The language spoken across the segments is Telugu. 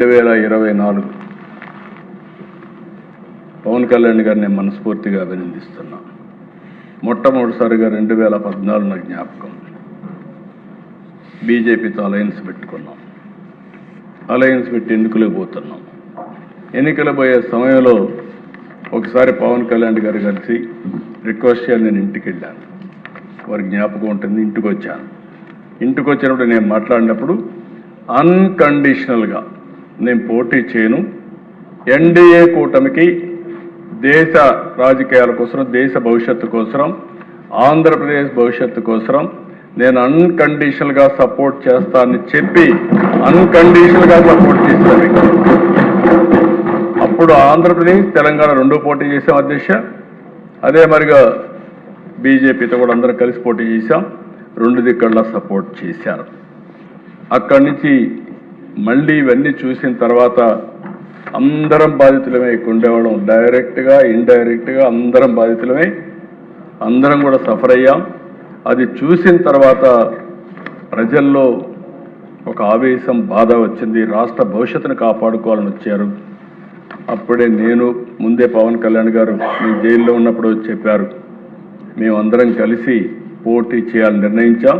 2024 పవన్ కళ్యాణ్ గారిని నేను మనస్ఫూర్తిగా అభినందిస్తున్నా. మొట్టమొదటిసారిగా 2014 నాకు జ్ఞాపకం, బీజేపీతో అలయన్స్ పెట్టుకున్నాం. అలయన్స్ పెట్టి ఎన్నికలకు పోతున్నాం. ఎన్నికలు పోయే సమయంలో ఒకసారి పవన్ కళ్యాణ్ గారు కలిసి రిక్వెస్ట్ చేయాలి, నేను ఇంటికి వెళ్ళాను. వారికి జ్ఞాపకం ఉంటుంది. ఇంటికి వచ్చాను. ఇంటికి వచ్చినప్పుడు నేను మాట్లాడినప్పుడు అన్కండిషనల్గా నేను పోటీ చేయను, ఎన్డీఏ కూటమికి దేశ రాజకీయాల కోసం, దేశ భవిష్యత్తు కోసం, ఆంధ్రప్రదేశ్ భవిష్యత్తు కోసం నేను అన్కండిషనల్గా సపోర్ట్ చేస్తానని చెప్పి అన్కండిషనల్గా సపోర్ట్ చేశాను. అప్పుడు ఆంధ్రప్రదేశ్ తెలంగాణ రెండో పోటీ చేశాం అధ్యక్ష. అదే మరిగా బీజేపీతో కూడా అందరం కలిసి పోటీ చేశాం. రెండు దిక్కల్లా సపోర్ట్ చేశారు. అక్కడి నుంచి మళ్ళీ ఇవన్నీ చూసిన తర్వాత అందరం బాధితులమే ఇక్కడ ఉండేవాళ్ళం. డైరెక్ట్గా ఇండైరెక్ట్గా అందరం బాధితులమే, అందరం కూడా సఫర్ అయ్యాం. అది చూసిన తర్వాత ప్రజల్లో ఒక ఆవేశం, బాధ వచ్చింది. రాష్ట్ర భవిష్యత్తును కాపాడుకోవాలని వచ్చారు. అప్పుడే నేను ముందే పవన్ కళ్యాణ్ గారు మీ జైల్లో ఉన్నప్పుడు చెప్పారు, మేమందరం కలిసి పోటీ చేయాలని నిర్ణయించాం.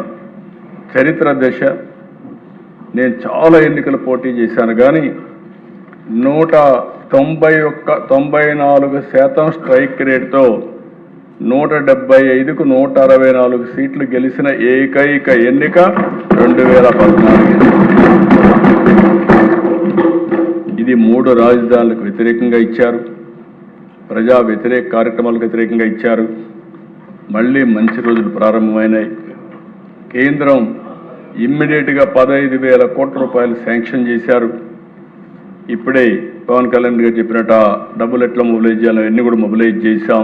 చరిత్ర దశ, నేను చాలా ఎన్నికలు పోటీ చేశాను కానీ 194% స్ట్రైక్ రేట్తో 175కు 164 సీట్లు గెలిచిన ఏకైక ఎన్నిక 2014. ఇది 3 రాజధానులకు వ్యతిరేకంగా ఇచ్చారు, ప్రజా వ్యతిరేక కార్యక్రమాలకు వ్యతిరేకంగా ఇచ్చారు. మళ్ళీ మంచి రోజులు ప్రారంభమైనాయి. కేంద్రం ఇమ్మీడియట్గా 15,000 కోట్ల రూపాయలు శాంక్షన్ చేశారు. ఇప్పుడే పవన్ కళ్యాణ్ గారు చెప్పినట్టు డబ్బులు ఎట్లా మొబిలైజ్ చేయాలో అన్నీ కూడా మొబిలైజ్ చేశాం.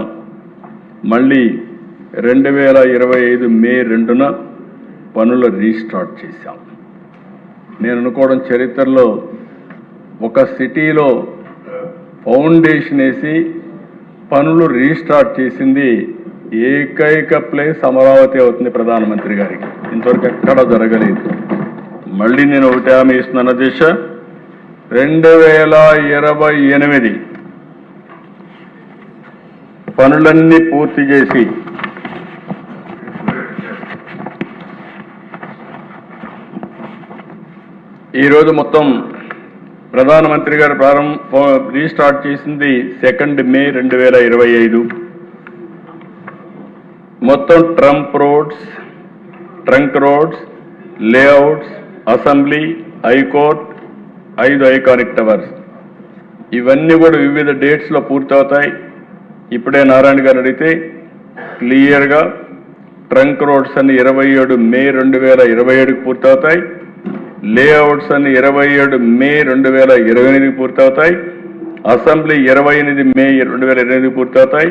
మళ్ళీ 2025 మే 2న పనులు రీస్టార్ట్ చేశాం. నేను అనుకోవడం చరిత్రలో ఒక సిటీలో ఫౌండేషన్ వేసి పనులు రీస్టార్ట్ చేసింది ఏకైక ప్లేస్ అమరావతి అవుతుంది ప్రధానమంత్రి గారికి. ఇంతవరకు ఎక్కడా జరగలేదు. మళ్ళీ నేను ఒకటి హామీ ఇస్తున్నాను అధ్యక్ష, 2028 పనులన్నీ పూర్తి చేసి ఈరోజు మొత్తం ప్రధానమంత్రి గారు రీస్టార్ట్ చేసింది 2 మే 2025. మొత్తం trunk roads, layouts, assembly, high court, 5 iconic towers ఇవన్నీ కూడా వివిధ డేట్స్లో పూర్తవుతాయి. ఇప్పుడే నారాయణ గారు అడిగితే క్లియర్గా ట్రంక్ రోడ్స్ అన్ని 27 మే 2027కి పూర్తవుతాయి. లేఅవుట్స్ అన్ని 27 మే 2028కి పూర్తవుతాయి. అసెంబ్లీ 28 మే 2028కి పూర్తవుతాయి.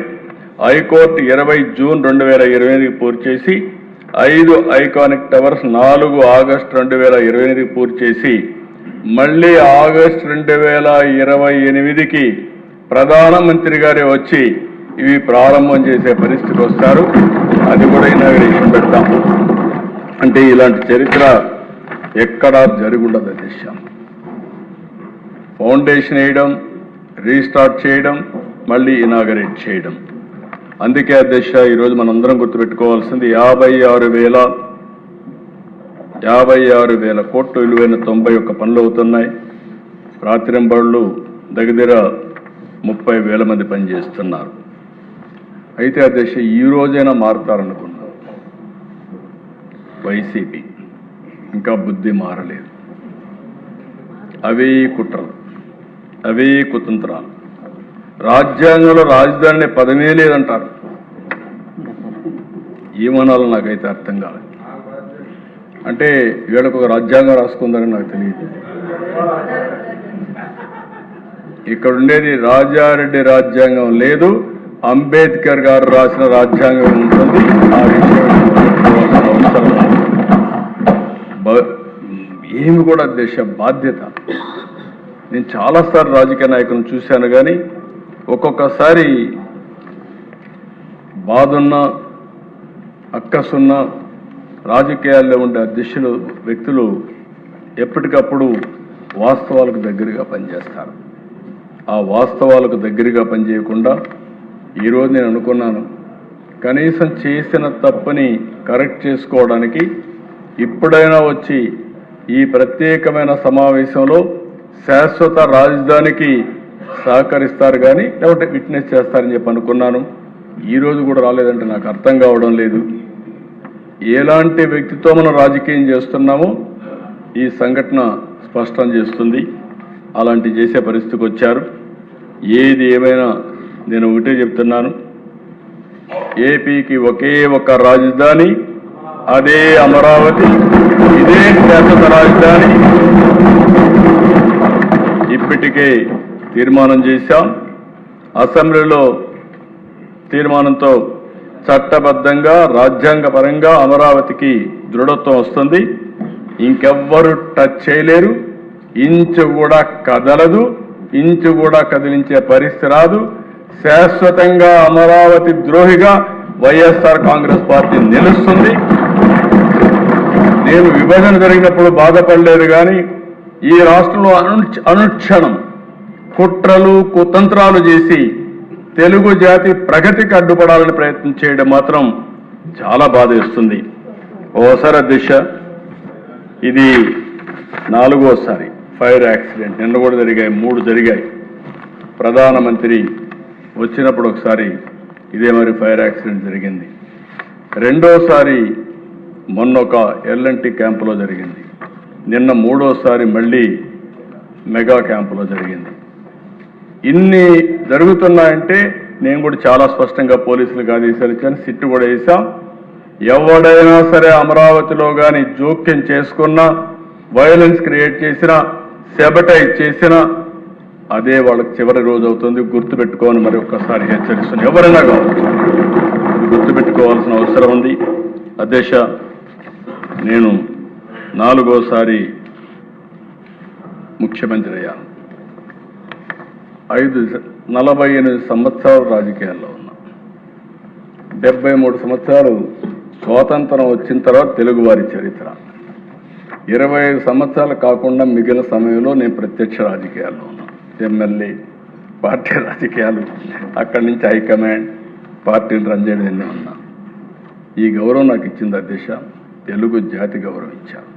హైకోర్టు 20 జూన్ 2028కి పూర్తి చేసి 5 ఐకానిక్ టవర్స్ 4 ఆగస్టు 2028కి పూర్తి చేసి మళ్ళీ ఆగస్టు 2028కి ప్రధానమంత్రి గారే వచ్చి ఇవి ప్రారంభం చేసే పరిస్థితి వస్తారు. అది కూడా ఇనాగరేషన్ పెడతాం. అంటే ఇలాంటి చరిత్ర ఎక్కడా జరుగుండదు అధ్యక్ష. ఫౌండేషన్ వేయడం, రీస్టార్ట్ చేయడం, మళ్ళీ ఇనాగరేట్ చేయడం. అందుకే అధ్యక్ష ఈరోజు మనందరం గుర్తుపెట్టుకోవాల్సింది 56,000 కోట్లు విలువైన 91 పనులు అవుతున్నాయి. రాత్రింబళ్ళు దగ్గర 30,000 మంది పనిచేస్తున్నారు. అయితే అధ్యక్ష ఈ రోజైనా మారుతారనుకున్నాం. వైసీపీ ఇంకా బుద్ధి మారలేదు. అవే కుట్రలు, అవే కుతంత్రాలు. రాజ్యాంగంలో రాజధాని పదమే లేదంటారు. ఏమనాలో నాకైతే అర్థం కాలేదు. అంటే వీళ్ళకు ఒక రాజ్యాంగం రాసుకుందని నాకు తెలియదు. ఇక్కడ ఉండేది రాజారెడ్డి రాజ్యాంగం లేదు, అంబేద్కర్ గారు రాసిన రాజ్యాంగం ఉంటుంది. ఆ విషయం అవసరం ఏమి కూడా దేశ బాధ్యత. నేను చాలాసార్లు రాజకీయ నాయకులను చూశాను కానీ ఒక్కొక్కసారి బాధున్నా అక్కసున్నా రాజకీయాల్లో ఉండే అధ్యక్షులు వ్యక్తులు ఎప్పటికప్పుడు వాస్తవాలకు దగ్గరగా పనిచేస్తారు. ఆ వాస్తవాలకు దగ్గరగా పనిచేయకుండా ఈరోజు నేను అనుకున్నాను, కనీసం చేసిన తప్పుని కరెక్ట్ చేసుకోవడానికి ఇప్పుడైనా వచ్చి ఈ ప్రత్యేకమైన సమావేశంలో శాశ్వత రాజధానికి సహకరిస్తారు కానీ లేకపోతే విట్నెస్ చేస్తారని చెప్పి అనుకున్నాను. ఈరోజు కూడా రాలేదంటే నాకు అర్థం కావడం లేదు. ఎలాంటి వ్యక్తితో మనం రాజకీయం చేస్తున్నామో ఈ సంఘటన స్పష్టం చేస్తుంది. అలాంటి చేసే పరిస్థితికి వచ్చారు. ఏది ఏమైనా నేను ఒకటే చెప్తున్నాను, ఏపీకి ఒకే ఒక రాజధాని, అదే అమరావతి, ఇదే శాశ్వత రాజధాని. ఇప్పటికే తీర్మానం చేశాం. అసెంబ్లీలో తీర్మానంతో చట్టబద్ధంగా రాజ్యాంగపరంగా అమరావతికి దృఢత్వం వస్తుంది. ఇంకెవ్వరు టచ్ చేయలేరు. ఇంచు కూడా కదలదు, ఇంచు కూడా కదిలించే పరిస్థితి రాదు. శాశ్వతంగా అమరావతి ద్రోహిగా వైఎస్ఆర్ కాంగ్రెస్ పార్టీ నిలుస్తుంది. నేను విభజన జరిగినప్పుడు బాధపడలేదు కానీ ఈ రాష్ట్రంలో అనుక్షణం కుట్రలు కుతంత్రాలు చేసి తెలుగు జాతి ప్రగతికి అడ్డుపడాలని ప్రయత్నం చేయడం మాత్రం చాలా బాధేస్తుంది. ఓసారి అధ్యక్ష, ఇది 4వసారి ఫైర్ యాక్సిడెంట్. నిన్న కూడా జరిగాయి, 3 జరిగాయి. ప్రధానమంత్రి వచ్చినప్పుడు ఒకసారి ఇదే మరి ఫైర్ యాక్సిడెంట్ జరిగింది. రెండోసారి మొన్న ఒక ఎల్ఎన్టీ క్యాంపులో జరిగింది. నిన్న 3వసారి మళ్ళీ మెగా క్యాంపులో జరిగింది. ఇన్ని జరుగుతున్నాయంటే నేను కూడా చాలా స్పష్టంగా పోలీసులకు ఆదేశాలు ఇచ్చాను, సిట్టు కూడా వేశాం. ఎవడైనా సరే అమరావతిలో కానీ జోక్యం చేసుకున్నా, వైలెన్స్ క్రియేట్ చేసినా, సెబటైజ్ చేసినా అదే వాళ్ళకి చివరి రోజు అవుతుంది. గుర్తుపెట్టుకోని మరి ఒక్కసారి హెచ్చరిస్తున్నాను. ఎవరైనా కావచ్చు, గుర్తుపెట్టుకోవాల్సిన అవసరం ఉంది. అధ్యక్ష, నేను 4వసారి ముఖ్యమంత్రి అయ్యాను. 48 సంవత్సరాలు రాజకీయాల్లో ఉన్నా. 73 సంవత్సరాలు స్వాతంత్రం వచ్చిన తర్వాత తెలుగువారి చరిత్ర. 25 సంవత్సరాలు కాకుండా మిగిలిన సమయంలో నేను ప్రత్యక్ష రాజకీయాల్లో ఉన్నా. ఎమ్మెల్యే, పార్టీ రాజకీయాలు, అక్కడి నుంచి హైకమాండ్, పార్టీని రన్ చేయడం ఉన్నా. ఈ గౌరవం నాకు ఇచ్చింది అధ్యక్ష. తెలుగు జాతి గౌరవం ఇచ్చాను.